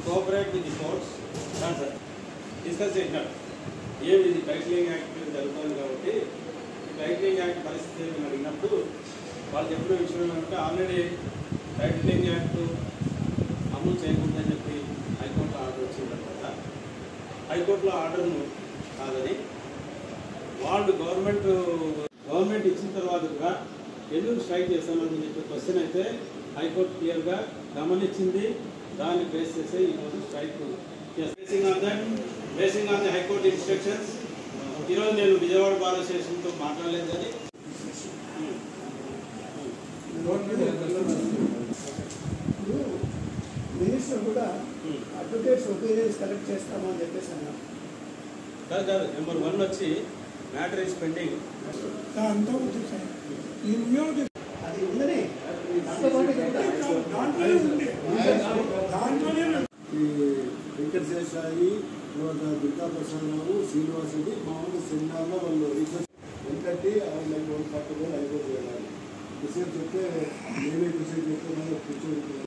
Cooperate with the courts sir discuss చేసినాడు. ఏమి ఇది టైటిలింగ్ యాక్ట్ జరుగుతుంది కాబట్టి టైటిలింగ్ యాక్ట్ పరిస్థితి ఏమి అడిగినప్పుడు వాళ్ళు చెప్పిన విషయం ఏమంటే ఆల్రెడీ టైటిలింగ్ యాక్ట్ అమలు చేయకూడదని చెప్పి హైకోర్టులో ఆర్డర్ వచ్చిన తర్వాత హైకోర్టులో ఆర్డర్ను కాదని వాళ్ళు గవర్నమెంట్ ఇచ్చిన తర్వాత కూడా ఎందుకు స్ట్రైక్ చేస్తామని చెప్పే క్వశ్చన్ అయితే హైకోర్టు క్లియర్గా గమనించింది. దాన్ని బేస్ చేసే ఈరోజు strike basing on the high court instructions. ఈరోజు నేను విజయవాడ బార్ అసోసియేషన్తో మాట్లాడలేదు కానీ మినిస్టర్ కూడా అడ్వకేట్స్ ఒపీనియన్స్ కలెక్ట్ చేస్తామని చెప్పేసి అన్నారు. కాదు నెంబర్ 1 వచ్చి మ్యాటర్ ఈస్ పెండింగ్ అది ఉందని వెంకటేశ్వరి తర్వాత దుర్గా ప్రసాదరావు శ్రీనివాస్ రెడ్డి మామూలు సెమినార్లో వాళ్ళు రిక్వెస్ట్ వెంకటి వాళ్ళకి 140,000 అయిపోతుంది. విషయం చెప్తే మేమే విషయం చెప్తే కూర్చోబెట్టారు.